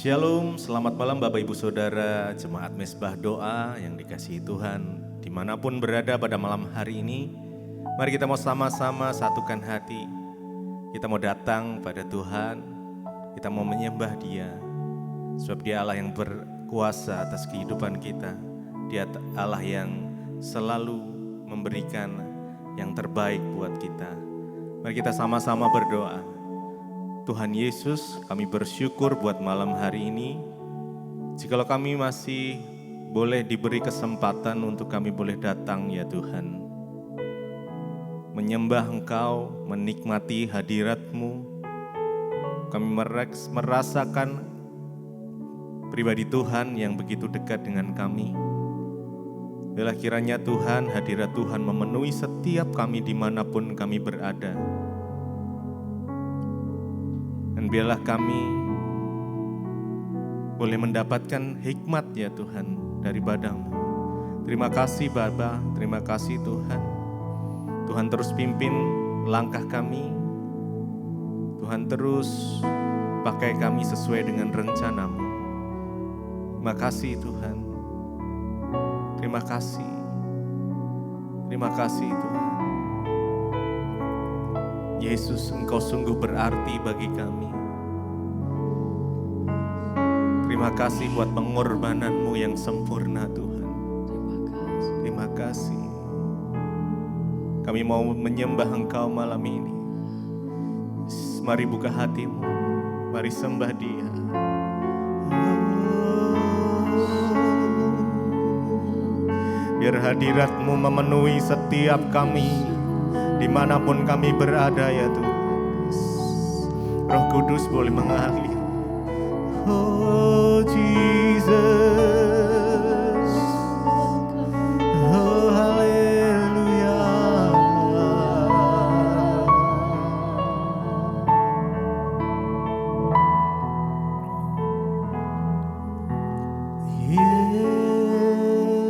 Shalom, selamat malam Bapak Ibu Saudara, Jemaat Mesbah Doa yang dikasihi Tuhan. Dimanapun berada pada malam hari ini, mari kita mau sama-sama satukan hati. Kita mau datang pada Tuhan, kita mau menyembah Dia. Sebab Dia Allah yang berkuasa atas kehidupan kita. Dia Allah yang selalu memberikan yang terbaik buat kita. Mari kita sama-sama berdoa. Tuhan Yesus, kami bersyukur buat malam hari ini. Jikalau kami masih boleh diberi kesempatan untuk kami boleh datang ya Tuhan. Menyembah Engkau, menikmati hadirat-Mu. Kami merasakan pribadi Tuhan yang begitu dekat dengan kami. Biarlah kiranya Tuhan, hadirat Tuhan memenuhi setiap kami dimanapun kami berada. Dan biarlah kami boleh mendapatkan hikmat ya Tuhan daripada-Mu. Terima kasih Bapa, terima kasih Tuhan. Tuhan terus pimpin langkah kami. Tuhan terus pakai kami sesuai dengan rencana-Mu. Terima kasih Tuhan. Terima kasih. Terima kasih Tuhan. Yesus, Engkau sungguh berarti bagi kami. Terima kasih buat pengorbanan-Mu yang sempurna Tuhan. Terima kasih. Kami mau menyembah Engkau malam ini. Mari buka hatimu, mari sembah Dia. Biar hadirat-Mu memenuhi setiap kami, dimanapun kami berada ya Tuhan. Roh Kudus boleh mengalir. Oh Jesus, oh haleluya.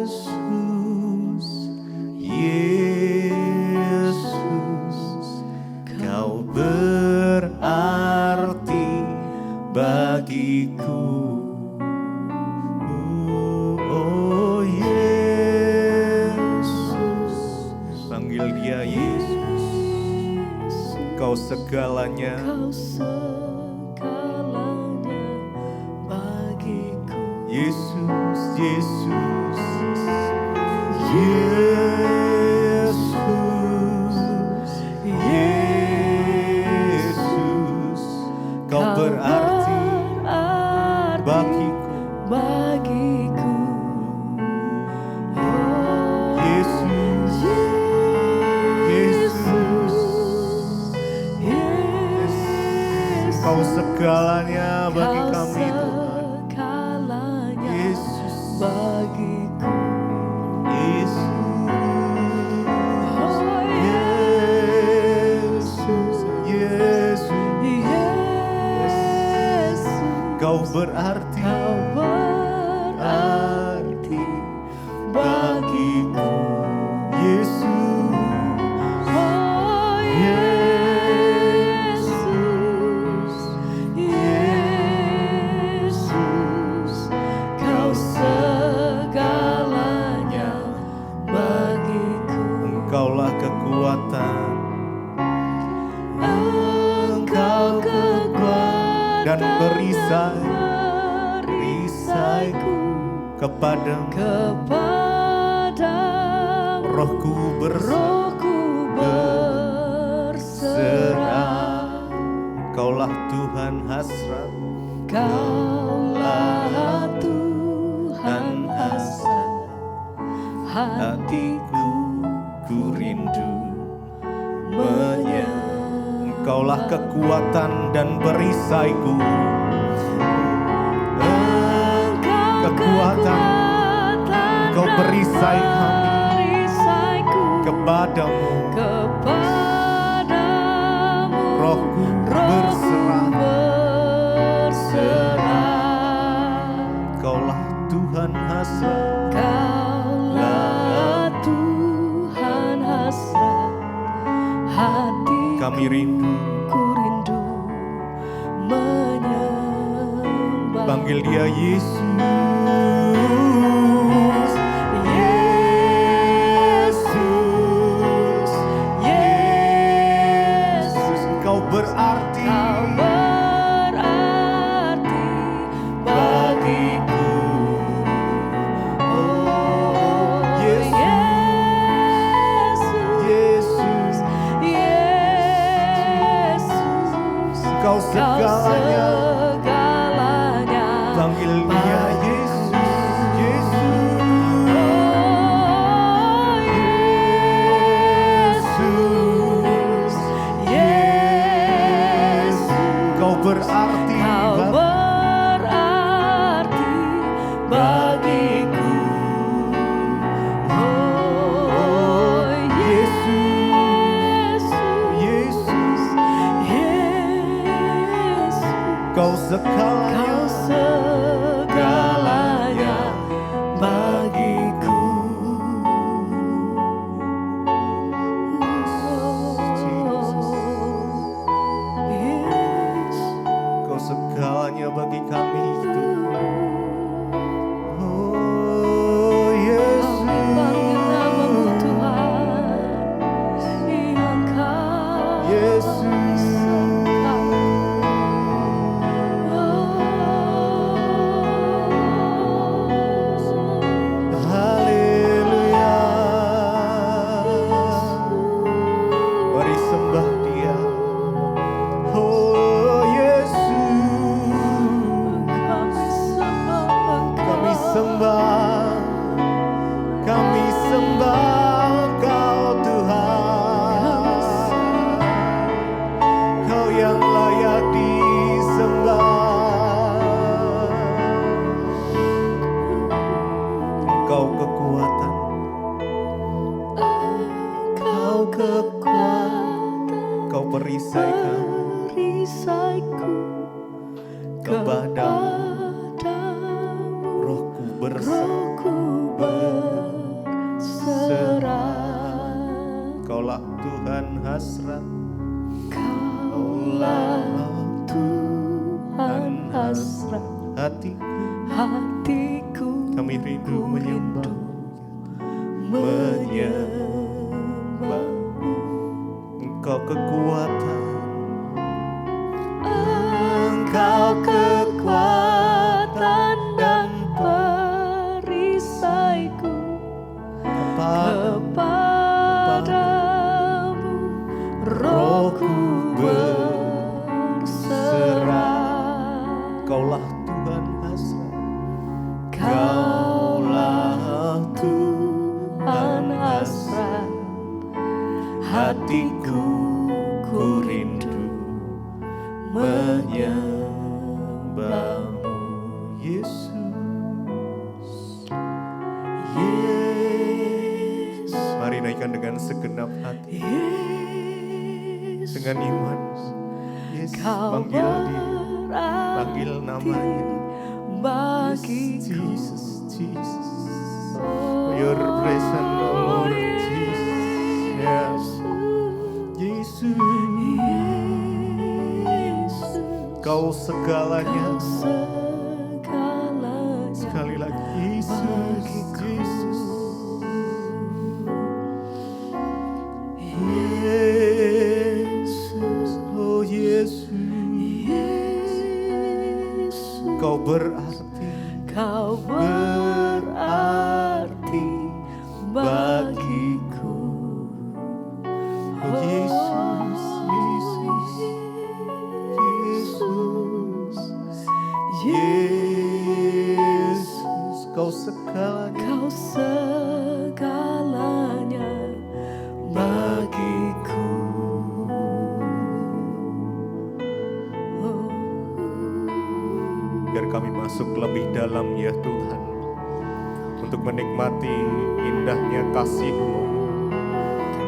Yesus, Yesus, Kau berarti bagiku. Oh Yesus, panggil Dia Yesus. Kau segalanya, Kau segalanya bagiku. Yesus, Yesus, Yesus, Yesus. Kau berarti bagiku. Oh, Yesus, Yesus, Yesus, Kau segalanya bagi Kau kami Tuhan. segalanya Yesus, bagiku. Yesus, Oh, Yesus, Yesus. Yesus, Kau berarti Kau berarti bagiku. Yesus, Oh Yesus, Yesus, Kau segalanya bagiku. Engkaulah kekuatan Engkau kekuatan dan perisai perisaiku. kepadamu. Kepadamu Rohku rohku berserah. berserah. Engkaulah Tuhan hasrat Kaulah Tuhan hasrat hatiku, ku rindu menyembah. Engkaulah kekuatan dan perisaiku. Kekuatan, Engkau perisai kami. perisaiku. Kepadamu Kepadamu rohku rohku berserah. berserah. Engkaulah Tuhan hasrat Kaulah Tuhan hasrat hatiku. kami rindu. Ku rindu menyembah. Panggil Panggil dia Yesus. Yesus, Yesus, Kau berarti Kau berarti bagiku. Oh, Yesus, Yesus. Yesus, Kau segalanya. Panggil dia Yesus. Yesus. Oh, Yesus, Yesus, Kau berarti Kau berarti bagiku. Oh, Yesus, Yesus. Yesus, Kau segalanya. Kau segalanya bagiku. Yesus, Kau segalanya bagi kami itu. Oh Kami panggil namamu Tuhan, Engkau Yesus. Haleluya. Mari sembah dia. Oh Yesus. Kami sembah. Kami sembah Engkau Tuhan. Kau yang layak disembah. Engkau kekuatan. Kau kekuatan, Kau perisai kami. perisaiku Kepadamu kepadamu, rohku berserah. rohku berserah. Kaulah Tuhan hasrat. Kaulah Tuhan hasrat Hatiku. hatiku, Kami rindu menyembah. menyembah. Engkau kekuatan. Engkau kekuatan dan perisaiku, kepadamu rohku berserah. Kaulah Tuhan hasrat. Kaulah Tuhan hasrat hatiku, ku rindu menyembahmu. Yesus. Yesus, Mari naikkan dengan segenap hati. Yesus, Dengan iman. Yesus, Kau panggil dia. Panggil berarti namanya. bagiku. Jesus, Jesus. Your presence, oh Lord Jesus. Yes. Yesus. Yesus, Kau segalanya. Kau segalanya Sekali lagi. Yesus. bagiku. Yesus. Yesus, Oh Yesus. Yesus, Kau berarti. Kau berarti bagiku. Oh Yesus. Yesus. Yesus. Yesus. Kau segalanya. Kau segalanya bagiku. Biar kami masuk lebih dalam ya Tuhan, untuk menikmati indahnya kasih-Mu,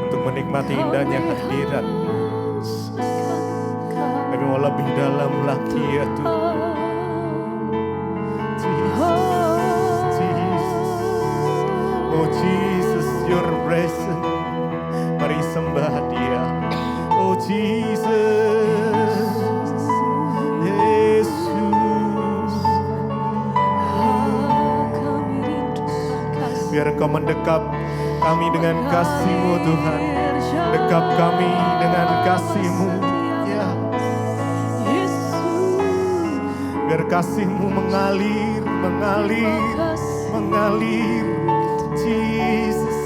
untuk menikmati indahnya hadirat-Mu. Kami mau lebih dalam lagi ya Tuhan. Jesus, Jesus. Oh Jesus, your presence. Mari sembah dia. Oh Jesus. Yesus. Biar Engkau mendekap kami dengan kasih-Mu Tuhan. Dekap kami dengan kasih-Mu. Ya. Biar kasih-Mu mengalir, mengalir, mengalir. Jesus.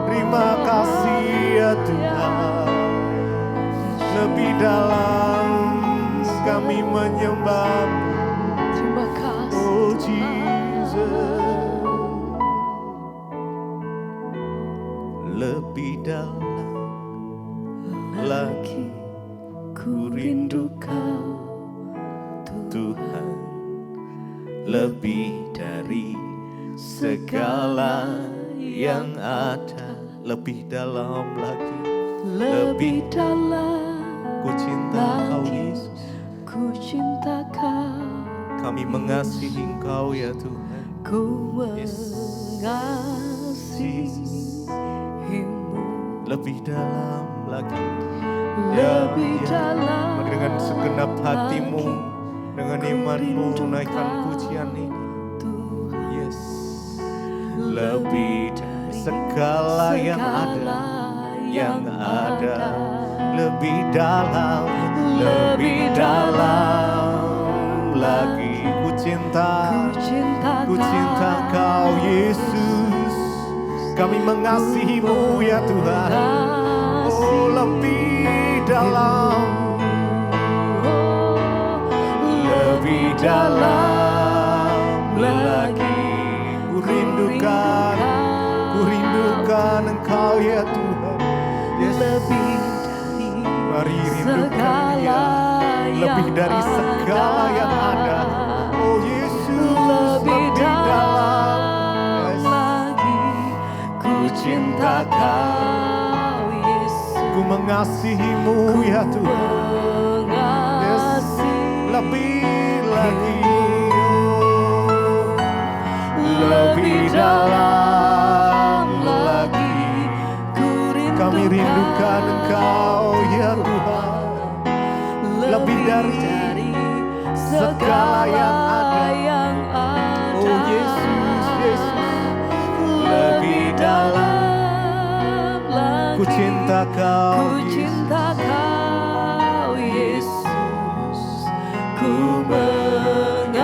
Terima kasih ya Tuhan. Lebih dalam kami menyembah-Mu. Terima kasih. Oh Jesus. Lebih dalam lagi ku rindu Kau Tuhan. Lebih dari segala yang ada. Lebih dalam lagi. Lebih dalam Ku cinta Kau Yesus. ku cinta Kau. Kami mengasihi Engkau ya Tuhan. Ku Yes. mengasihimu. Lebih dalam lagi. Lebih Ya. dalam Dengan segenap hatimu, lagi dengan ku imanmu rindu naikkan Kau, pujian ini. Tuhan. Yes. Lebih dari segala yang ada, yang ada. Lebih dalam, lebih dalam lagi. Ku cinta Kau Yesus. Kami mengasihi-Mu ya Tuhan. Oh lebih dalam, lebih dalam lagi. Ku rindukan Engkau ya Tuhan. Yes. Lebih dari Mari rindukan segala Dia. Lebih yang dari segala yang ada. Oh Yesus, lebih dalam Yes. lagi ku cinta Kau Yesus. Ku mengasihi-Mu ya Tuhan. Yes. Lebih lagi. Lebih dalam lagi. Kami rindukan Engkau ya Tuhan. Lebih dari segala yang ada. Oh Yesus, Yesus. Lebih dalam. Ku cinta Kau Yesus. Yesus. Ku mengasihimu.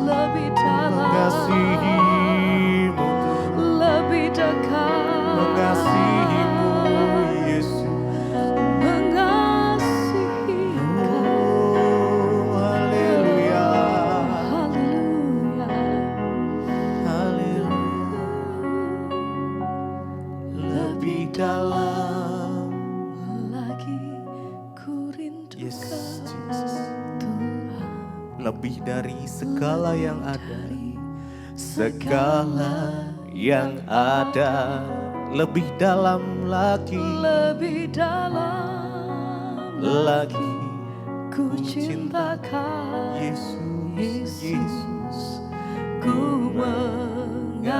Lebih dalam, Mengasihi-Mu, lebih dekat, mengasihi-Mu Yesus. mengasihi Kau. Oh haleluya, Haleluya. haleluya. Lebih dalam. Lagi ku rindu Yes, Kau, Jesus. Tuhan. Lebih dari segala yang ada. Dari Segala yang ada. Lebih dalam lagi. lebih dalam Lagi. ku cinta Kau Yesus, Yesus. Yesus. Ku mengasihimu.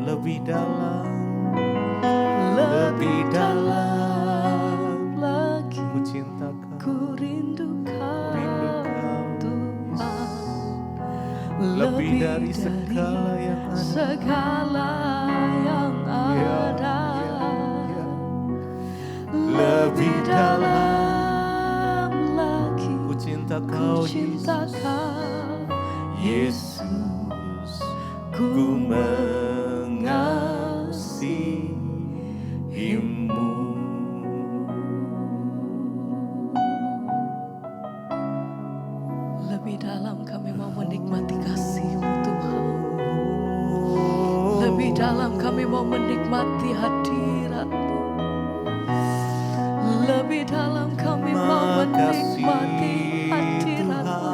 Lebih dalam. Lebih dalam lagi Ku cinta Kau. ku rindu Kau, Tuhan. Lebih dari segala yang ada. segala yang ada. Ya. Lebih dalam lagi Ku cinta ku Kau cinta Yesus. Kau, Yesus. ku Ku mengasihi-Mu. Lebih dalam kami mau menikmati kasih-Mu Tuhan. Lebih dalam kami mau menikmati hadirat-Mu. Lebih dalam kami mau menikmati hadirat-Mu.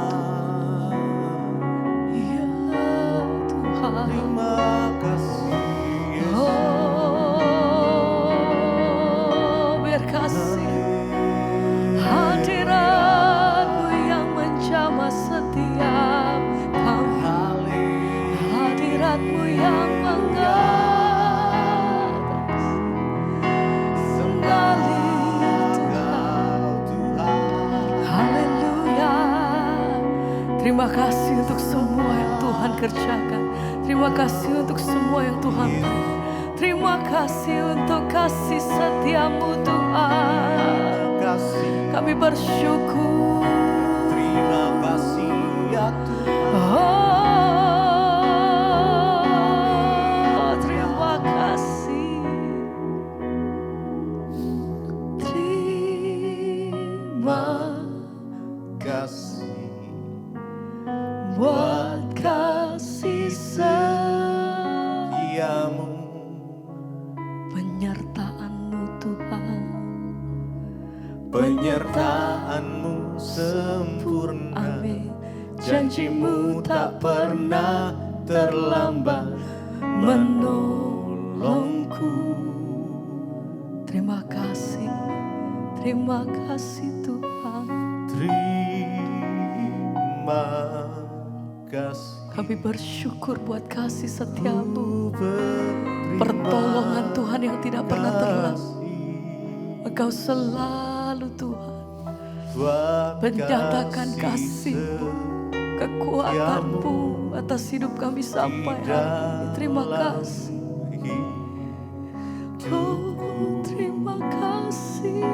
Ya Tuhan. Terima kasih Yesus. Oh, biar kasih hadirat-Mu yang menjamah setiap kami. berkat-Mu yang mengatas mengalir Tuhan. Haleluya. Terima kasih untuk semua yang Tuhan kerjakan. Terima kasih untuk semua yang Tuhan beri. Terima kasih untuk kasih setia-Mu Tuhan. Kami bersyukur. Terima kasih ya Tuhan. Oh, terima kasih. Terima Kasih buat kasih setiamu, penyertaan-Mu Tuhan. penyertaan-Mu sempurna. Amin. Janji-Mu tak pernah terlambat menolongku. Terima kasih Tuhan. Terima kasih. Kami bersyukur buat kasih setia-Mu, Berterima pertolongan Tuhan yang tidak pernah terlambat. kasih Engkau selalu Tuhan buat menyatakan kasih-Mu, kekuatan-Mu atas hidup kami sampai hari ini. Terima kasih. Oh, terima kasih.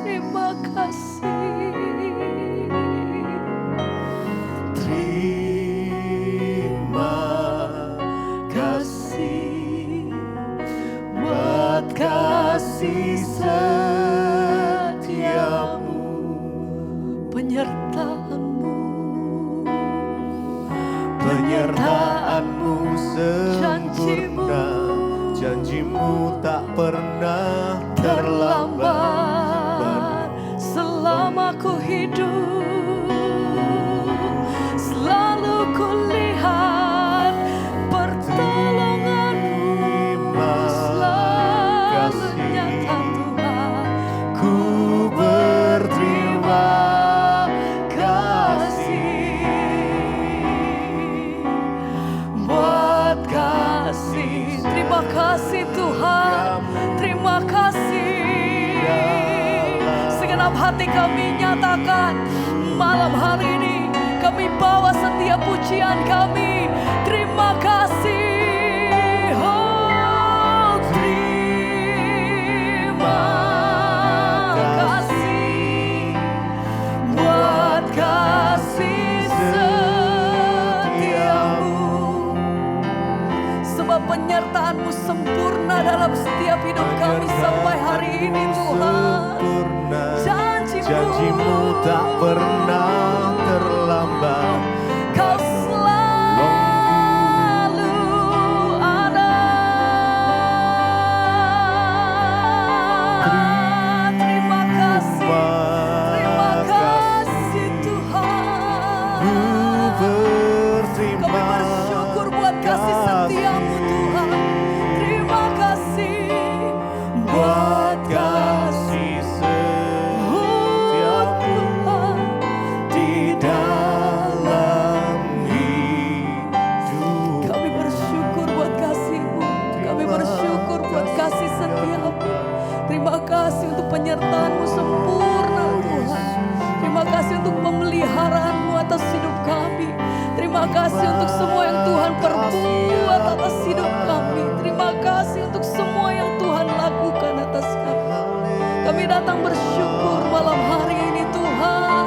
Terima kasih. Terima kasih buat kasih setiamu, Penyertaan-Mu, penyertaan-Mu sempurna. Janji-Mu tak pernah terlambat. selama ku hidup. Selalu ku lihat pertolongan-Mu, selalu nyata Tuhan. Ku berterima kasih buat kasih. Terima kasih Tuhan. Terima kasih. Segenap hati kami nyatakan malam hari ini kami bawa setiap pujian kami. Terima kasih. Oh, terima kasih buat kasih setiamu. Sebab penyertaan-Mu sempurna dalam setiap hidup kami sampai hari ini Tuhan. Janji-Mu tak pernah terlambat. Kau selalu ada. Terima kasih. Terima kasih Tuhan. Ku berterima Kami bersyukur buat kasih setia-Mu Tuhan. Terima kasih buat kasih setiamu di dalam hidup. Kami bersyukur buat kasih-Mu. Kami bersyukur buat kasih setia-Mu. Terima kasih untuk penyertaan-Mu sempurna Tuhan. Terima kasih untuk pemeliharaan-Mu atas hidup kami. Terima kasih untuk semua yang Tuhan perbuat atas hidup kami. Terima kasih untuk semua yang Tuhan lakukan atas kami. Kami datang bersyukur malam hari ini Tuhan.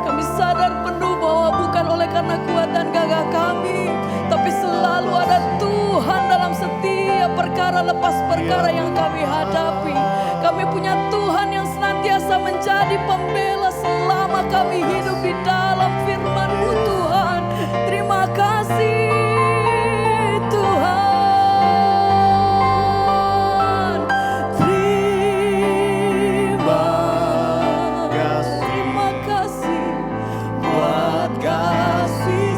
Kami sadar penuh bahwa bukan oleh karena kuat dan gagah kami, tapi selalu ada Tuhan dalam setiap perkara lepas perkara yang kami hadapi. Kami punya Tuhan yang senantiasa menjadi pembela selama kami hidup di dalam firman-Mu Tuhan. Terima kasih Tuhan. Terima kasih Buat kasih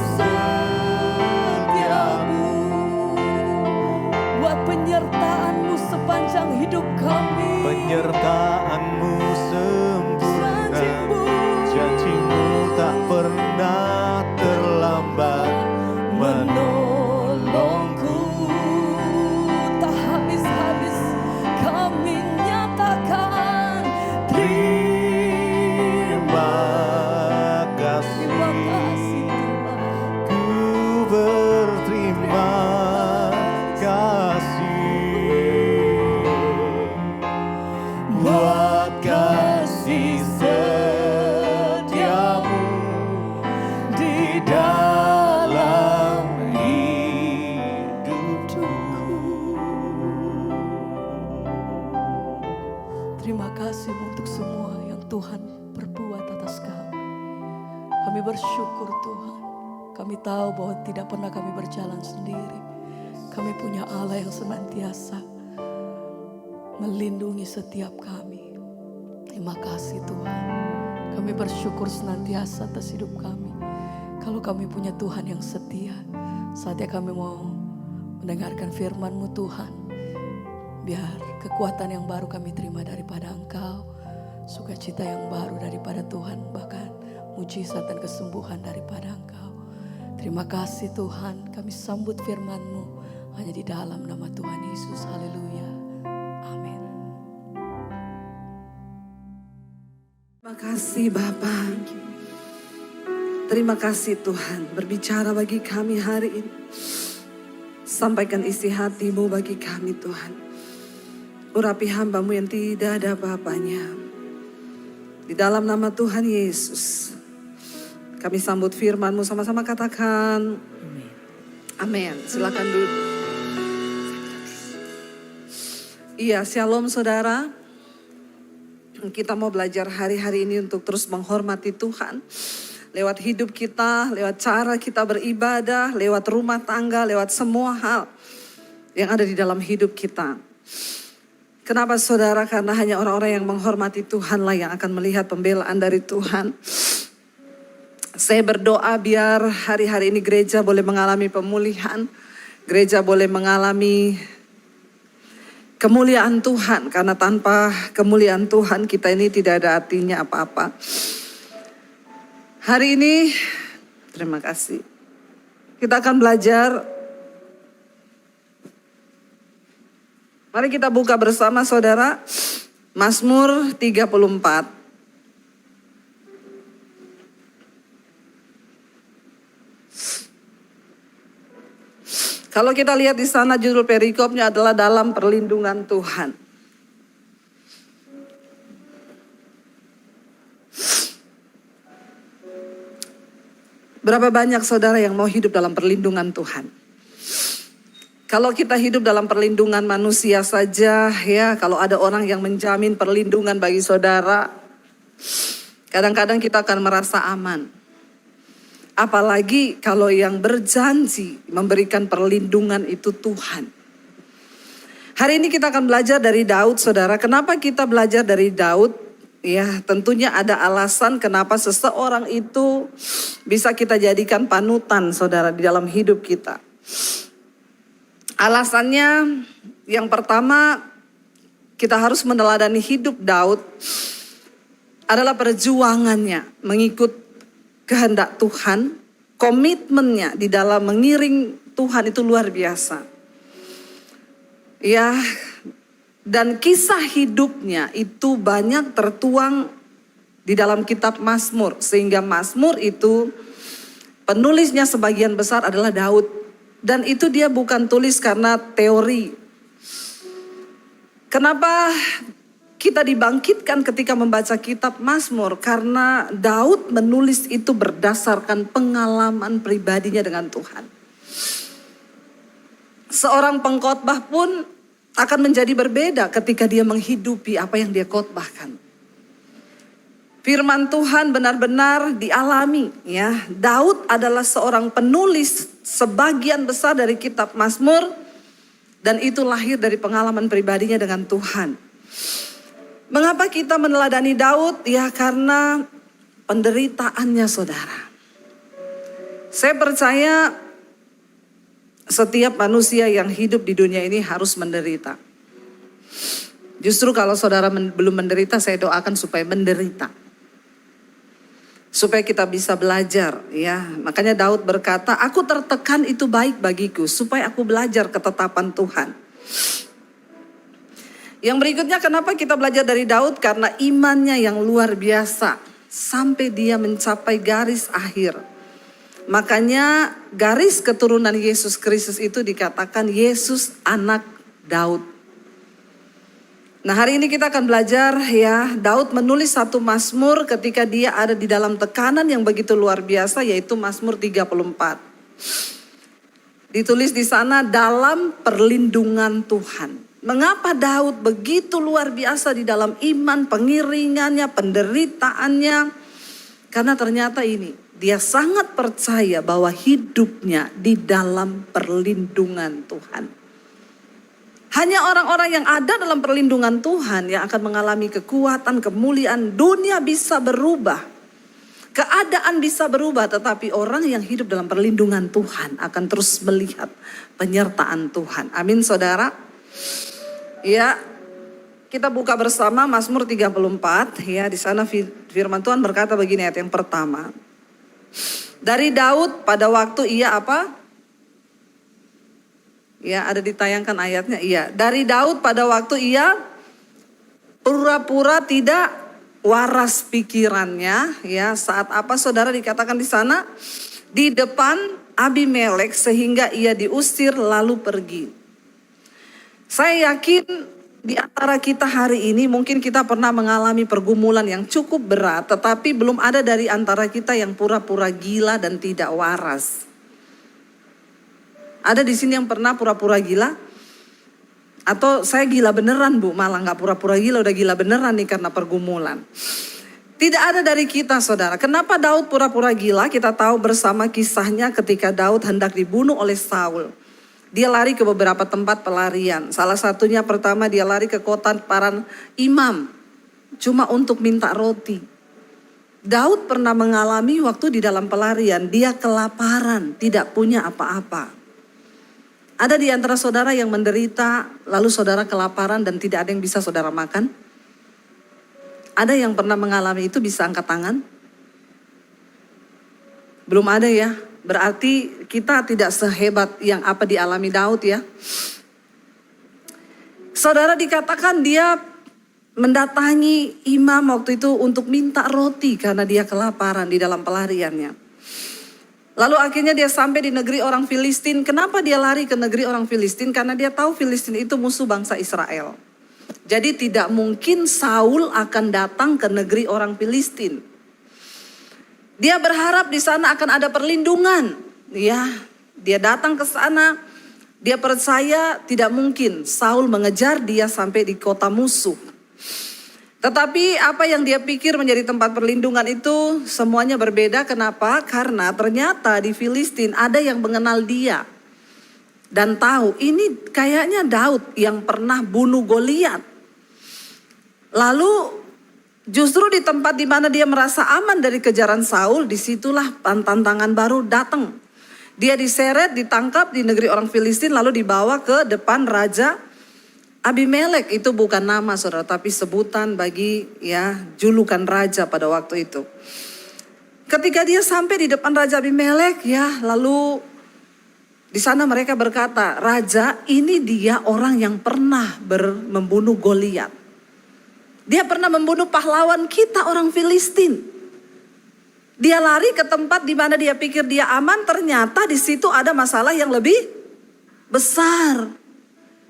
setiamu, buat penyertaan-Mu sepanjang hidup kami. penyertaan-Mu sempurna. Janji-Mu. Janji-Mu tak pernah terlambat menolongku. tahu bahwa tidak pernah kami berjalan sendiri. Kami punya Allah yang senantiasa melindungi setiap kami. Terima kasih Tuhan. Kami bersyukur senantiasa atas hidup kami. Kalau kami punya Tuhan yang setia, saatnya kami mau mendengarkan firman-Mu Tuhan. Biar kekuatan yang baru kami terima daripada Engkau, sukacita yang baru daripada Tuhan, bahkan mujizat dan kesembuhan daripada Engkau. Terima kasih Tuhan, kami sambut firman-Mu hanya di dalam nama Tuhan Yesus. Haleluya. Amin. Terima kasih Bapa. Terima kasih Tuhan berbicara bagi kami hari ini. Sampaikan isi hati-Mu bagi kami Tuhan. Urapi hamba-Mu yang tidak ada apa-apanya. Di dalam nama Tuhan Yesus. Kami sambut firman-Mu, sama-sama katakan. Amin. Silakan duduk. Iya, shalom saudara. Kita mau belajar hari-hari ini untuk terus menghormati Tuhan. Lewat hidup kita, lewat cara kita beribadah, lewat rumah tangga, lewat semua hal yang ada di dalam hidup kita. Kenapa saudara? Karena hanya orang-orang yang menghormati Tuhanlah yang akan melihat pembelaan dari Tuhan. Saya berdoa biar hari-hari ini gereja boleh mengalami pemulihan. Gereja boleh mengalami kemuliaan Tuhan. Karena tanpa kemuliaan Tuhan kita ini tidak ada artinya apa-apa. Hari ini, terima kasih. Kita akan belajar. Mari kita buka bersama saudara. Mazmur 34. Kalau kita lihat di sana judul perikopnya adalah dalam perlindungan Tuhan. Berapa banyak saudara yang mau hidup dalam perlindungan Tuhan? Kalau kita hidup dalam perlindungan manusia saja, ya, kalau ada orang yang menjamin perlindungan bagi saudara, kadang-kadang kita akan merasa aman. Apalagi kalau yang berjanji memberikan perlindungan itu Tuhan. Hari ini kita akan belajar dari Daud, saudara. Kenapa kita belajar dari Daud? Ya, tentunya ada alasan kenapa seseorang itu bisa kita jadikan panutan, saudara, di dalam hidup kita. Alasannya yang pertama, kita harus meneladani hidup Daud adalah perjuangannya mengikut kehendak Tuhan, komitmennya di dalam mengiring Tuhan itu luar biasa. Ya, dan kisah hidupnya itu banyak tertuang di dalam kitab Mazmur. Sehingga Mazmur itu penulisnya sebagian besar adalah Daud. Dan itu dia bukan tulis karena teori. Kenapa kita dibangkitkan ketika membaca kitab Mazmur? Karena Daud menulis itu berdasarkan pengalaman pribadinya dengan Tuhan. Seorang pengkhotbah pun akan menjadi berbeda ketika dia menghidupi apa yang dia khotbahkan. Firman Tuhan benar-benar dialami, ya. Daud adalah seorang penulis sebagian besar dari kitab Mazmur dan itu lahir dari pengalaman pribadinya dengan Tuhan. Mengapa kita meneladani Daud? Ya, karena penderitaannya, saudara. Saya percaya setiap manusia yang hidup di dunia ini harus menderita. Justru kalau saudara belum menderita, saya doakan supaya menderita. Supaya kita bisa belajar, ya. Makanya Daud berkata, aku tertekan itu baik bagiku, supaya aku belajar ketetapan Tuhan. Yang berikutnya, kenapa kita belajar dari Daud? Karena imannya yang luar biasa, sampai dia mencapai garis akhir. Makanya garis keturunan Yesus Kristus itu dikatakan Yesus anak Daud. Nah, hari ini kita akan belajar, ya, Daud menulis satu Mazmur ketika dia ada di dalam tekanan yang begitu luar biasa, yaitu Mazmur 34. Ditulis di sana dalam perlindungan Tuhan. Mengapa Daud begitu luar biasa di dalam iman, pengiringannya, penderitaannya? Karena ternyata ini, Dia sangat percaya bahwa hidupnya di dalam perlindungan Tuhan. Hanya orang-orang yang ada dalam perlindungan Tuhan yang akan mengalami kekuatan, kemuliaan. Dunia bisa berubah, keadaan bisa berubah, tetapi orang yang hidup dalam perlindungan Tuhan akan terus melihat penyertaan Tuhan. Amin saudara. Ya, kita buka bersama Mazmur 34. Ya, di sana firman Tuhan berkata begini, ayat yang pertama. Dari Daud pada waktu ia apa? Ya, ada ditayangkan ayatnya. Iya, dari Daud pada waktu ia pura-pura tidak waras pikirannya. Ya, saat apa saudara dikatakan di sana? Di depan Abimelek sehingga ia diusir lalu pergi. Saya yakin di antara kita hari ini mungkin kita pernah mengalami pergumulan yang cukup berat, tetapi belum ada dari antara kita yang pura-pura gila dan tidak waras. Ada di sini yang pernah pura-pura gila? Atau saya gila beneran bu, malah gak pura-pura gila, udah gila beneran nih karena pergumulan. Tidak ada dari kita saudara. Kenapa Daud pura-pura gila? Kita tahu bersama kisahnya ketika Daud hendak dibunuh oleh Saul. Dia lari ke beberapa tempat pelarian. Salah satunya pertama dia lari ke kota para imam. Cuma untuk minta roti. Daud pernah mengalami waktu di dalam pelarian. Dia kelaparan, tidak punya apa-apa. Ada di antara saudara yang menderita, lalu saudara kelaparan dan tidak ada yang bisa saudara makan? Ada yang pernah mengalami itu, bisa angkat tangan? Belum ada ya? Berarti kita tidak sehebat yang apa dialami Daud ya. Saudara dikatakan dia mendatangi imam waktu itu untuk minta roti karena dia kelaparan di dalam pelariannya. Lalu akhirnya dia sampai di negeri orang Filistin. Kenapa dia lari ke negeri orang Filistin? Karena dia tahu Filistin itu musuh bangsa Israel. Jadi tidak mungkin Saul akan datang ke negeri orang Filistin. Dia berharap di sana akan ada perlindungan. Ya, dia datang ke sana. Dia percaya tidak mungkin Saul mengejar dia sampai di kota musuh. Tetapi apa yang dia pikir menjadi tempat perlindungan itu semuanya berbeda. Kenapa? Karena ternyata di Filistin ada yang mengenal dia. Dan tahu ini kayaknya Daud yang pernah bunuh Goliat. Lalu justru di tempat di mana dia merasa aman dari kejaran Saul, disitulah tantangan baru datang. Dia diseret, ditangkap di negeri orang Filistin lalu dibawa ke depan Raja Abimelek. Itu bukan nama saudara, tapi sebutan bagi ya julukan raja pada waktu itu. Ketika dia sampai di depan Raja Abimelek ya, lalu di sana mereka berkata, Raja ini dia orang yang pernah membunuh Goliat. Dia pernah membunuh pahlawan kita orang Filistin. Dia lari ke tempat di mana dia pikir dia aman, ternyata di situ ada masalah yang lebih besar.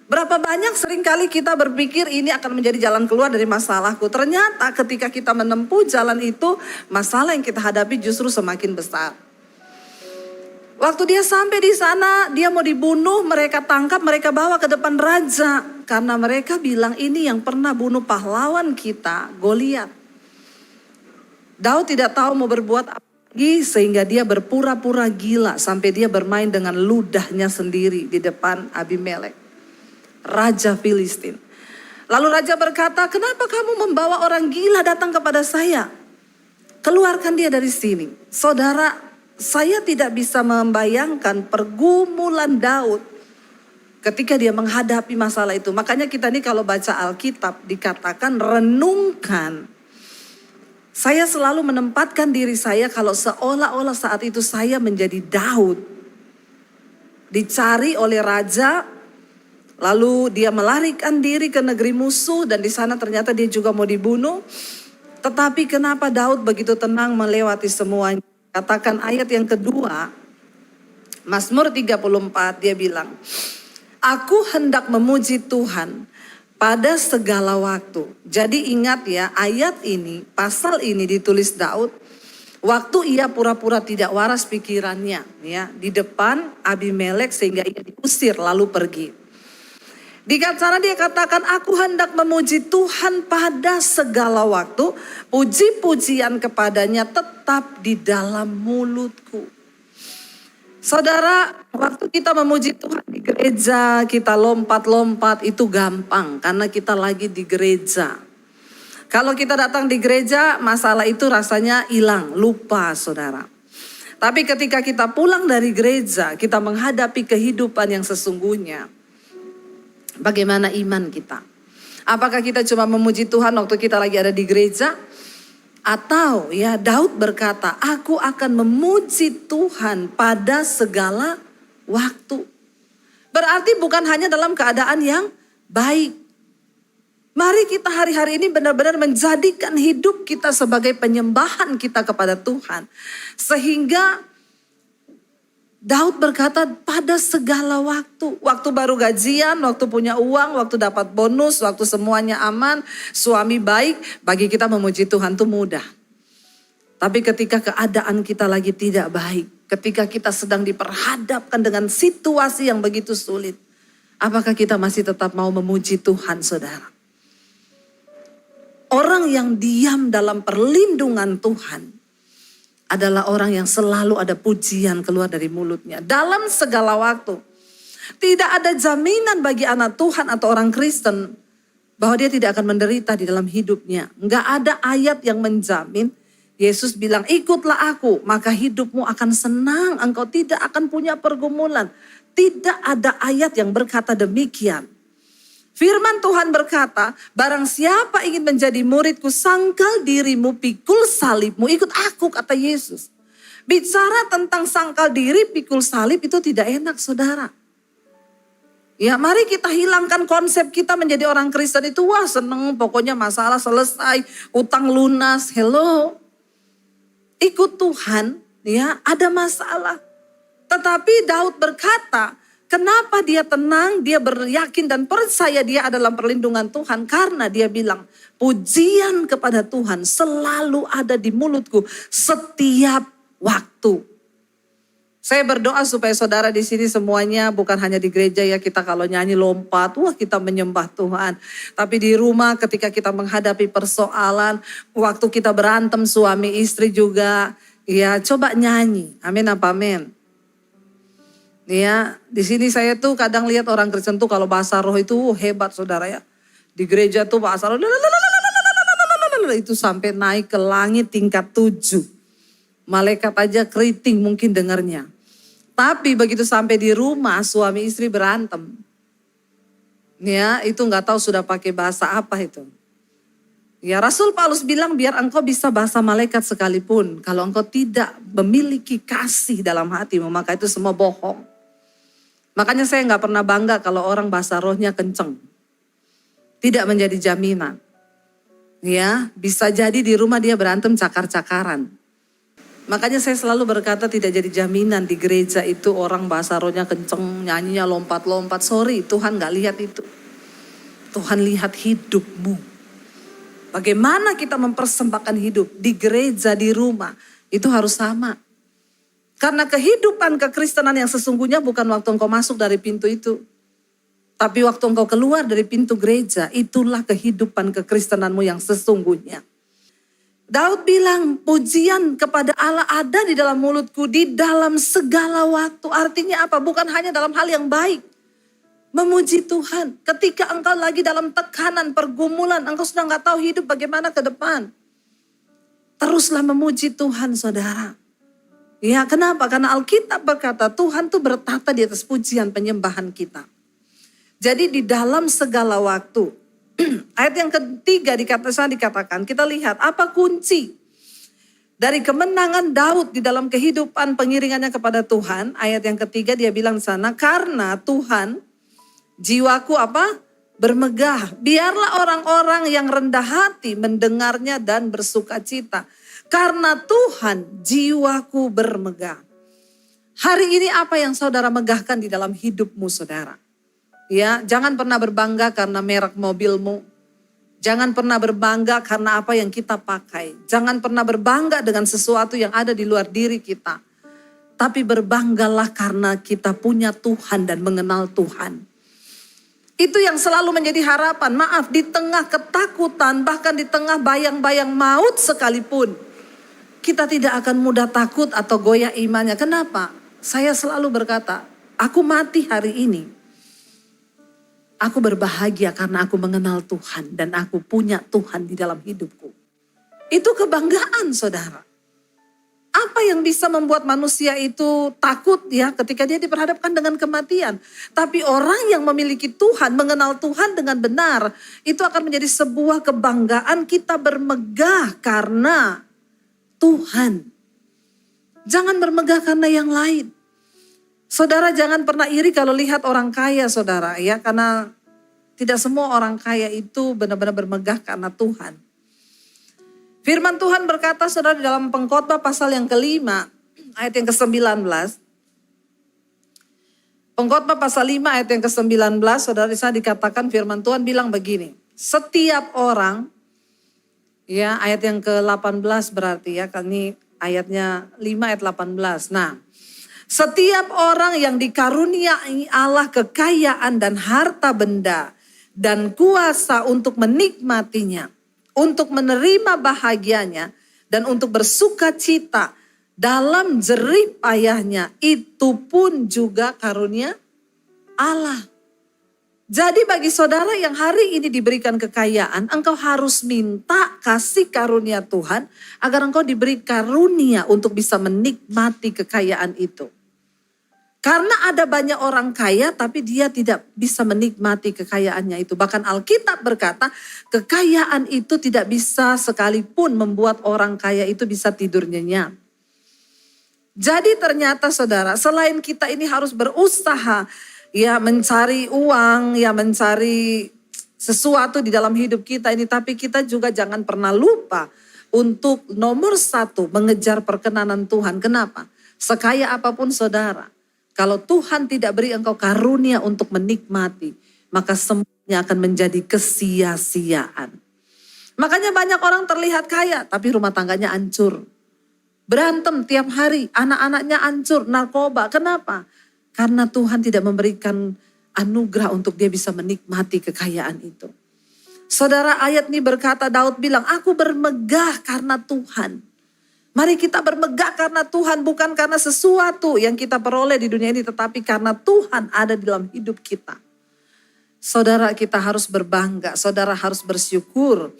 Berapa banyak seringkali kita berpikir ini akan menjadi jalan keluar dari masalahku. Ternyata ketika kita menempuh jalan itu, masalah yang kita hadapi justru semakin besar. Waktu dia sampai di sana, dia mau dibunuh, mereka tangkap, mereka bawa ke depan raja. Karena mereka bilang ini yang pernah bunuh pahlawan kita, Goliat. Daud tidak tahu mau berbuat apa lagi sehingga dia berpura-pura gila sampai dia bermain dengan ludahnya sendiri di depan Abimelek, Raja Filistin. Lalu raja berkata, kenapa kamu membawa orang gila datang kepada saya? Keluarkan dia dari sini. Saudara, saya tidak bisa membayangkan pergumulan Daud ketika dia menghadapi masalah itu. Makanya kita nih kalau baca Alkitab dikatakan renungkan. Saya selalu menempatkan diri saya kalau seolah-olah saat itu saya menjadi Daud. Dicari oleh raja, lalu dia melarikan diri ke negeri musuh dan di sana ternyata dia juga mau dibunuh. Tetapi kenapa Daud begitu tenang melewati semuanya? Katakan ayat yang kedua, Mazmur 34 dia bilang, aku hendak memuji Tuhan pada segala waktu. Jadi ingat ya, ayat ini, pasal ini ditulis Daud waktu ia pura-pura tidak waras pikirannya ya di depan Abimelek sehingga ia diusir lalu pergi. Di sana dia katakan, aku hendak memuji Tuhan pada segala waktu. Puji-pujian kepadanya tetap di dalam mulutku. Saudara, waktu kita memuji Tuhan di gereja, kita lompat-lompat itu gampang karena kita lagi di gereja. Kalau kita datang di gereja, masalah itu rasanya hilang, lupa saudara. Tapi ketika kita pulang dari gereja, kita menghadapi kehidupan yang sesungguhnya. Bagaimana iman kita? Apakah kita cuma memuji Tuhan waktu kita lagi ada di gereja? Atau ya Daud berkata, aku akan memuji Tuhan pada segala waktu. Berarti bukan hanya dalam keadaan yang baik. Mari kita hari-hari ini benar-benar menjadikan hidup kita sebagai penyembahan kita kepada Tuhan. Sehingga Daud berkata pada segala waktu. Waktu baru gajian, waktu punya uang, waktu dapat bonus, waktu semuanya aman, suami baik, bagi kita memuji Tuhan itu mudah. Tapi ketika keadaan kita lagi tidak baik, ketika kita sedang diperhadapkan dengan situasi yang begitu sulit, apakah kita masih tetap mau memuji Tuhan, saudara? Orang yang diam dalam perlindungan Tuhan adalah orang yang selalu ada pujian keluar dari mulutnya. Dalam segala waktu. Tidak ada jaminan bagi anak Tuhan atau orang Kristen bahwa dia tidak akan menderita di dalam hidupnya. Enggak ada ayat yang menjamin. Yesus bilang, ikutlah aku, maka hidupmu akan senang. Engkau tidak akan punya pergumulan. Tidak ada ayat yang berkata demikian. Firman Tuhan berkata, barang siapa ingin menjadi muridku, sangkal dirimu, pikul salibmu, ikut aku, kata Yesus. Bicara tentang sangkal diri, pikul salib itu tidak enak, saudara. Ya, mari kita hilangkan konsep kita menjadi orang Kristen itu, wah seneng, pokoknya masalah selesai, utang lunas, hello. Ikut Tuhan, ya ada masalah. Tetapi Daud berkata, kenapa dia tenang, dia beryakin dan percaya dia adalah perlindungan Tuhan. Karena dia bilang, pujian kepada Tuhan selalu ada di mulutku setiap waktu. Saya berdoa supaya saudara di sini semuanya bukan hanya di gereja ya, kita kalau nyanyi lompat, wah kita menyembah Tuhan. Tapi di rumah ketika kita menghadapi persoalan, waktu kita berantem suami istri juga, ya coba nyanyi. Amin apa amin? Ya, di sini saya tuh kadang lihat orang Kristen tuh kalau bahasa roh itu hebat saudara ya. Di gereja tuh bahasa roh itu sampai naik ke langit tingkat 7. Malaikat aja keriting mungkin dengarnya. Tapi begitu sampai di rumah suami istri berantem. Ya, itu nggak tahu sudah pakai bahasa apa itu. Ya, Rasul Paulus bilang biar engkau bisa bahasa malaikat sekalipun, kalau engkau tidak memiliki kasih dalam hatimu, maka itu semua bohong. Makanya saya nggak pernah bangga kalau orang bahasa rohnya kenceng. Tidak menjadi jaminan. Ya, bisa jadi di rumah dia berantem cakar-cakaran. Makanya saya selalu berkata tidak jadi jaminan di gereja itu orang bahasa rohnya kenceng, nyanyinya lompat-lompat. Sorry, Tuhan nggak lihat itu. Tuhan lihat hidupmu. Bagaimana kita mempersembahkan hidup di gereja, di rumah, itu harus sama. Karena kehidupan kekristenan yang sesungguhnya bukan waktu engkau masuk dari pintu itu. Tapi waktu engkau keluar dari pintu gereja, itulah kehidupan kekristenanmu yang sesungguhnya. Daud bilang, pujian kepada Allah ada di dalam mulutku, di dalam segala waktu. Artinya apa? Bukan hanya dalam hal yang baik. Memuji Tuhan. Ketika engkau lagi dalam tekanan, pergumulan, engkau sudah gak tahu hidup bagaimana ke depan. Teruslah memuji Tuhan, saudara. Ya, kenapa? Karena Alkitab berkata Tuhan tuh bertata di atas pujian penyembahan kita. Jadi di dalam segala waktu. Ayat yang ketiga dikatakan, kita lihat apa kunci dari kemenangan Daud di dalam kehidupan pengiringannya kepada Tuhan. Ayat yang ketiga dia bilang di sana, karena Tuhan jiwaku apa? Bermegah. Biarlah orang-orang yang rendah hati mendengarnya dan bersuka cita. Karena Tuhan jiwaku bermegah. Hari ini apa yang saudara megahkan di dalam hidupmu saudara? Ya, jangan pernah berbangga karena merek mobilmu. Jangan pernah berbangga karena apa yang kita pakai. Jangan pernah berbangga dengan sesuatu yang ada di luar diri kita. Tapi berbanggalah karena kita punya Tuhan dan mengenal Tuhan. Itu yang selalu menjadi harapan. Maaf, di tengah ketakutan, bahkan di tengah bayang-bayang maut sekalipun, kita tidak akan mudah takut atau goyah imannya. Kenapa? Saya selalu berkata, aku mati hari ini. Aku berbahagia karena aku mengenal Tuhan dan aku punya Tuhan di dalam hidupku. Itu kebanggaan, saudara. Apa yang bisa membuat manusia itu takut ya ketika dia diperhadapkan dengan kematian. Tapi orang yang memiliki Tuhan, mengenal Tuhan dengan benar, itu akan menjadi sebuah kebanggaan, kita bermegah karena Tuhan. Jangan bermegah karena yang lain. Saudara jangan pernah iri kalau lihat orang kaya, saudara, ya, karena tidak semua orang kaya itu benar-benar bermegah karena Tuhan. Firman Tuhan berkata, saudara, di dalam Pengkhotbah pasal yang ke-5, ayat yang ke-19. Pengkhotbah pasal 5 ayat yang ke-19, saudara, di sana dikatakan firman Tuhan bilang begini. Setiap orang, ya, ayat yang ke-18 berarti ya, ini ayatnya 5 ayat 18. Nah, setiap orang yang dikaruniai Allah kekayaan dan harta benda dan kuasa untuk menikmatinya, untuk menerima bahagianya, dan untuk bersuka cita dalam jerih payahnya, itu pun juga karunia Allah. Jadi bagi saudara yang hari ini diberikan kekayaan, engkau harus minta kasih karunia Tuhan agar engkau diberi karunia untuk bisa menikmati kekayaan itu. Karena ada banyak orang kaya tapi dia tidak bisa menikmati kekayaannya itu. Bahkan Alkitab berkata kekayaan itu tidak bisa sekalipun membuat orang kaya itu bisa tidur nyenyak. Jadi ternyata saudara, selain kita ini harus berusaha ya mencari uang, ya mencari sesuatu di dalam hidup kita ini. Tapi kita juga jangan pernah lupa untuk nomor satu mengejar perkenanan Tuhan. Kenapa? Sekaya apapun saudara, kalau Tuhan tidak beri engkau karunia untuk menikmati, maka semuanya akan menjadi kesia-siaan. Makanya banyak orang terlihat kaya, tapi rumah tangganya hancur. Berantem tiap hari, anak-anaknya hancur, narkoba. Kenapa? Karena Tuhan tidak memberikan anugerah untuk dia bisa menikmati kekayaan itu. Saudara, ayat ini berkata, Daud bilang, aku bermegah karena Tuhan. Mari kita bermegah karena Tuhan, bukan karena sesuatu yang kita peroleh di dunia ini, tetapi karena Tuhan ada di dalam hidup kita. Saudara, kita harus berbangga, saudara harus bersyukur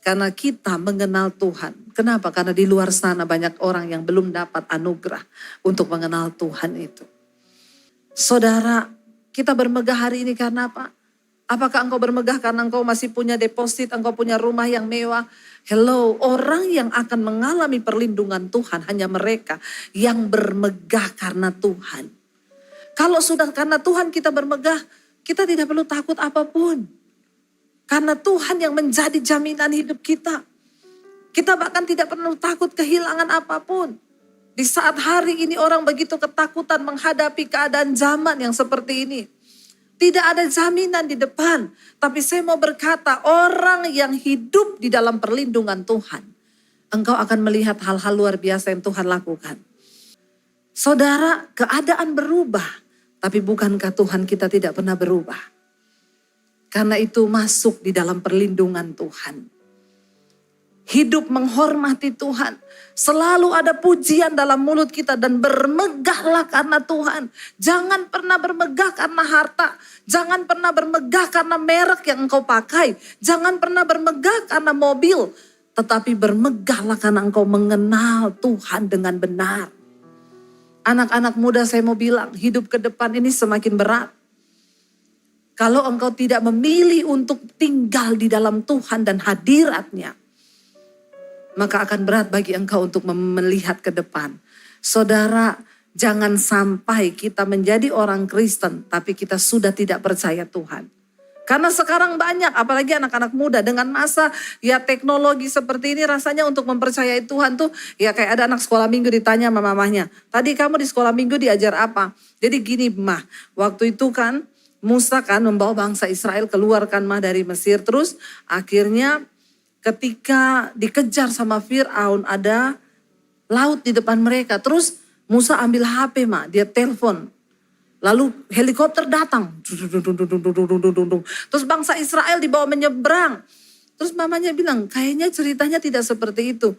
karena kita mengenal Tuhan. Kenapa? Karena di luar sana banyak orang yang belum dapat anugerah untuk mengenal Tuhan itu. Saudara, kita bermegah hari ini karena apa? Apakah engkau bermegah karena engkau masih punya deposit, engkau punya rumah yang mewah? Hello, orang yang akan mengalami perlindungan Tuhan hanya mereka yang bermegah karena Tuhan. Kalau sudah karena Tuhan kita bermegah, kita tidak perlu takut apapun. Karena Tuhan yang menjadi jaminan hidup kita. Kita bahkan tidak perlu takut kehilangan apapun. Di saat hari ini orang begitu ketakutan menghadapi keadaan zaman yang seperti ini. Tidak ada jaminan di depan. Tapi saya mau berkata, orang yang hidup di dalam perlindungan Tuhan, engkau akan melihat hal-hal luar biasa yang Tuhan lakukan. Saudara, keadaan berubah. Tapi bukankah Tuhan kita tidak pernah berubah? Karena itu masuk di dalam perlindungan Tuhan. Hidup menghormati Tuhan. Selalu ada pujian dalam mulut kita dan bermegahlah karena Tuhan. Jangan pernah bermegah karena harta. Jangan pernah bermegah karena merek yang engkau pakai. Jangan pernah bermegah karena mobil. Tetapi bermegahlah karena engkau mengenal Tuhan dengan benar. Anak-anak muda saya mau bilang, hidup ke depan ini semakin berat. Kalau engkau tidak memilih untuk tinggal di dalam Tuhan dan hadirat-Nya, maka akan berat bagi engkau untuk melihat ke depan. Saudara, jangan sampai kita menjadi orang Kristen tapi kita sudah tidak percaya Tuhan. Karena sekarang banyak, apalagi anak-anak muda dengan masa ya teknologi seperti ini, rasanya untuk mempercayai Tuhan tuh ya kayak ada anak sekolah minggu ditanya sama mamahnya, tadi kamu di sekolah minggu diajar apa? Jadi gini mah, waktu itu kan Musa kan membawa bangsa Israel keluarkan mah dari Mesir, terus akhirnya ketika dikejar sama Fir'aun ada laut di depan mereka. Terus Musa ambil HP dia telepon. Lalu helikopter datang. Terus bangsa Israel dibawa menyeberang. Terus mamanya bilang, kayaknya ceritanya tidak seperti itu.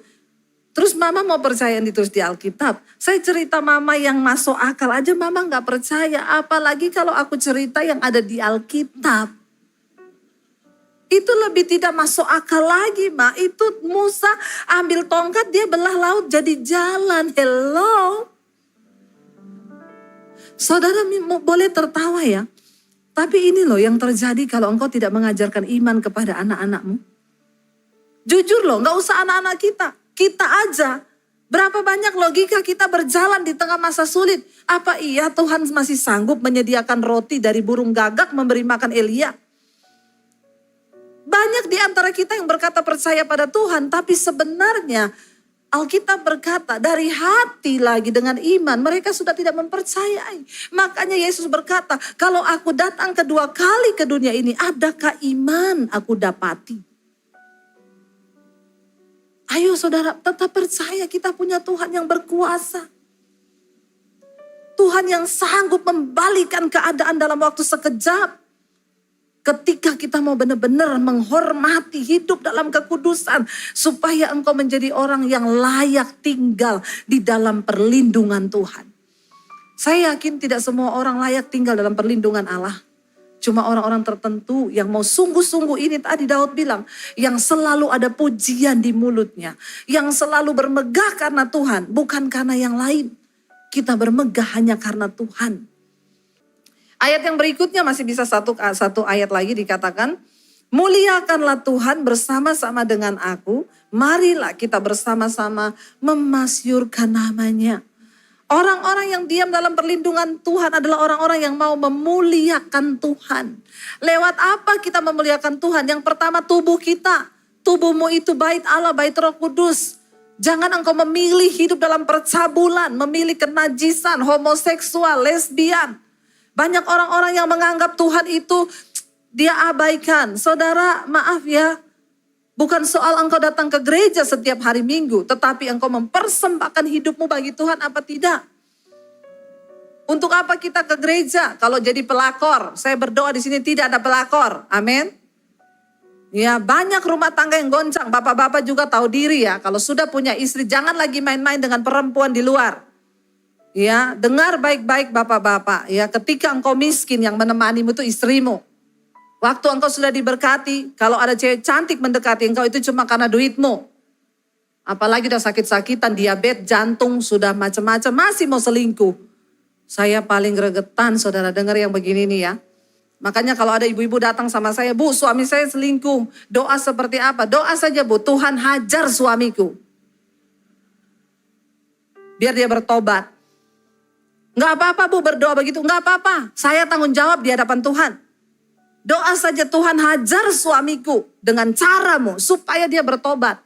Terus mama mau percaya yang ditulis di Alkitab. Saya cerita mama yang masuk akal aja mama gak percaya. Apalagi kalau aku cerita yang ada di Alkitab. Itu lebih tidak masuk akal lagi, Ma. Itu Musa ambil tongkat, dia belah laut jadi jalan. Hello. Saudara boleh tertawa ya. Tapi ini loh yang terjadi kalau engkau tidak mengajarkan iman kepada anak-anakmu. Jujur loh, gak usah anak-anak kita. Kita aja. Berapa banyak logika kita berjalan di tengah masa sulit. Apa iya Tuhan masih sanggup menyediakan roti dari burung gagak memberi makan Elia? Banyak di antara kita yang berkata percaya pada Tuhan. Tapi sebenarnya Alkitab berkata dari hati lagi dengan iman mereka sudah tidak mempercayai. Makanya Yesus berkata, kalau aku datang kedua kali ke dunia ini, adakah iman aku dapati? Ayo saudara, tetap percaya kita punya Tuhan yang berkuasa. Tuhan yang sanggup membalikan keadaan dalam waktu sekejap. Ketika kita mau benar-benar menghormati hidup dalam kekudusan. Supaya engkau menjadi orang yang layak tinggal di dalam perlindungan Tuhan. Saya yakin tidak semua orang layak tinggal dalam perlindungan Allah. Cuma orang-orang tertentu yang mau sungguh-sungguh ini tadi Daud bilang. Yang selalu ada pujian di mulutnya. Yang selalu bermegah karena Tuhan. Bukan karena yang lain. Kita bermegah hanya karena Tuhan. Ayat yang berikutnya masih bisa satu ayat lagi dikatakan. Muliakanlah Tuhan bersama-sama dengan aku. Marilah kita bersama-sama memasyurkan namanya. Orang-orang yang diam dalam perlindungan Tuhan adalah orang-orang yang mau memuliakan Tuhan. Lewat apa kita memuliakan Tuhan? Yang pertama tubuh kita. Tubuhmu itu bait Allah, bait Roh Kudus. Jangan engkau memilih hidup dalam percabulan, memilih kenajisan, homoseksual, lesbian. Banyak orang-orang yang menganggap Tuhan itu dia abaikan. Saudara, maaf ya. Bukan soal engkau datang ke gereja setiap hari Minggu. Tetapi engkau mempersembahkan hidupmu bagi Tuhan apa tidak. Untuk apa kita ke gereja? Kalau jadi pelakor. Saya berdoa di sini tidak ada pelakor. Amin. Ya, banyak rumah tangga yang goncang. Bapak-bapak juga tahu diri ya. Kalau sudah punya istri, jangan lagi main-main dengan perempuan di luar. Ya, dengar baik-baik bapak-bapak. Ya, ketika engkau miskin yang menemanimu itu istrimu. Waktu engkau sudah diberkati, kalau ada cewek cantik mendekati engkau itu cuma karena duitmu. Apalagi udah sakit-sakitan, diabetes, jantung, sudah macam-macam, masih mau selingkuh. Saya paling gregetan saudara dengar yang begini nih ya. Makanya kalau ada ibu-ibu datang sama saya, Bu suami saya selingkuh. Doa seperti apa? Doa saja Bu, Tuhan hajar suamiku. Biar dia bertobat. Enggak apa-apa Bu berdoa begitu, enggak apa-apa. Saya tanggung jawab di hadapan Tuhan. Doa saja Tuhan hajar suamiku dengan caramu supaya dia bertobat.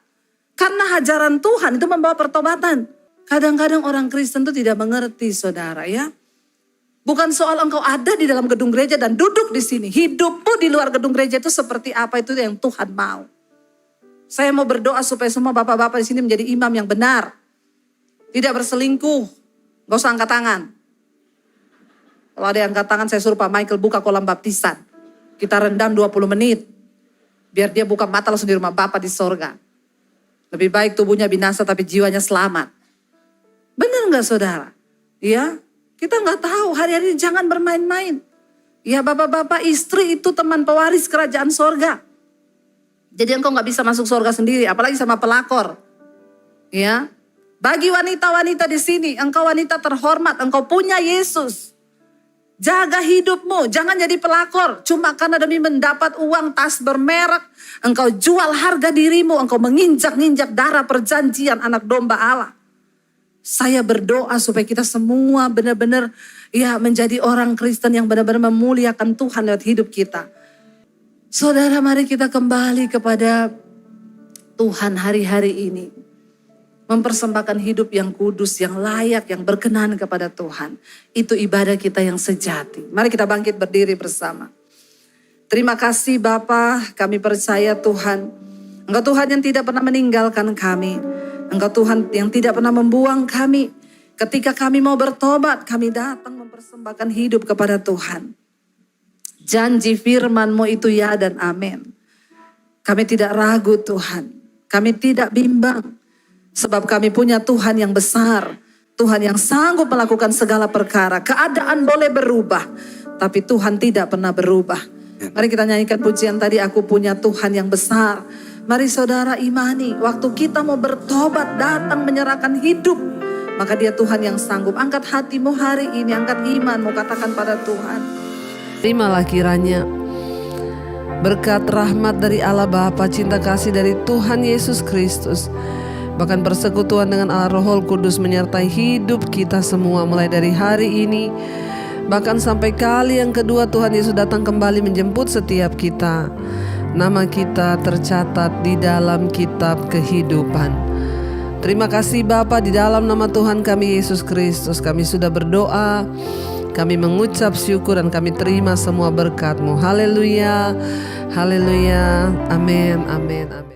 Karena hajaran Tuhan itu membawa pertobatan. Kadang-kadang orang Kristen itu tidak mengerti saudara ya. Bukan soal engkau ada di dalam gedung gereja dan duduk di sini. Hidupmu di luar gedung gereja itu seperti apa itu yang Tuhan mau. Saya mau berdoa supaya semua bapak-bapak di sini menjadi imam yang benar. Tidak berselingkuh. Gak usah angkat tangan. Kalau ada yang angkat tangan saya suruh Pak Michael buka kolam baptisan. Kita rendam 20 menit. Biar dia buka mata langsung di rumah Bapa di sorga. Lebih baik tubuhnya binasa tapi jiwanya selamat. Benar gak saudara? Ya, kita gak tahu hari-hari ini jangan bermain-main. Ya bapak-bapak istri itu teman pewaris kerajaan sorga. Jadi engkau gak bisa masuk sorga sendiri apalagi sama pelakor. Ya, bagi wanita-wanita di sini engkau wanita terhormat, engkau punya Yesus. Jaga hidupmu, jangan jadi pelakor. Cuma karena demi mendapat uang tas bermerek. Engkau jual harga dirimu, engkau menginjak-injak darah perjanjian anak domba Allah. Saya berdoa supaya kita semua benar-benar ya menjadi orang Kristen yang benar-benar memuliakan Tuhan lewat hidup kita. Saudara, mari kita kembali kepada Tuhan hari-hari ini. Mempersembahkan hidup yang kudus, yang layak, yang berkenan kepada Tuhan. Itu ibadah kita yang sejati. Mari kita bangkit berdiri bersama. Terima kasih Bapa, kami percaya Tuhan. Engkau Tuhan yang tidak pernah meninggalkan kami. Engkau Tuhan yang tidak pernah membuang kami. Ketika kami mau bertobat, kami datang mempersembahkan hidup kepada Tuhan. Janji firman-Mu itu ya dan amin. Kami tidak ragu Tuhan. Kami tidak bimbang. Sebab kami punya Tuhan yang besar. Tuhan yang sanggup melakukan segala perkara. Keadaan boleh berubah. Tapi Tuhan tidak pernah berubah. Mari kita nyanyikan pujian tadi, aku punya Tuhan yang besar. Mari saudara imani, waktu kita mau bertobat, datang menyerahkan hidup. Maka dia Tuhan yang sanggup. Angkat hatimu hari ini, angkat imanmu, katakan pada Tuhan. Terimalah kiranya berkat rahmat dari Allah Bapa, cinta kasih dari Tuhan Yesus Kristus, bahkan persekutuan dengan Allah Roh Kudus menyertai hidup kita semua mulai dari hari ini, bahkan sampai kali yang kedua Tuhan Yesus datang kembali menjemput setiap kita. Nama kita tercatat di dalam kitab kehidupan. Terima kasih Bapa, di dalam nama Tuhan kami Yesus Kristus kami sudah berdoa, kami mengucap syukur dan kami terima semua berkat-Mu. Haleluya, haleluya, amin, amin, amin.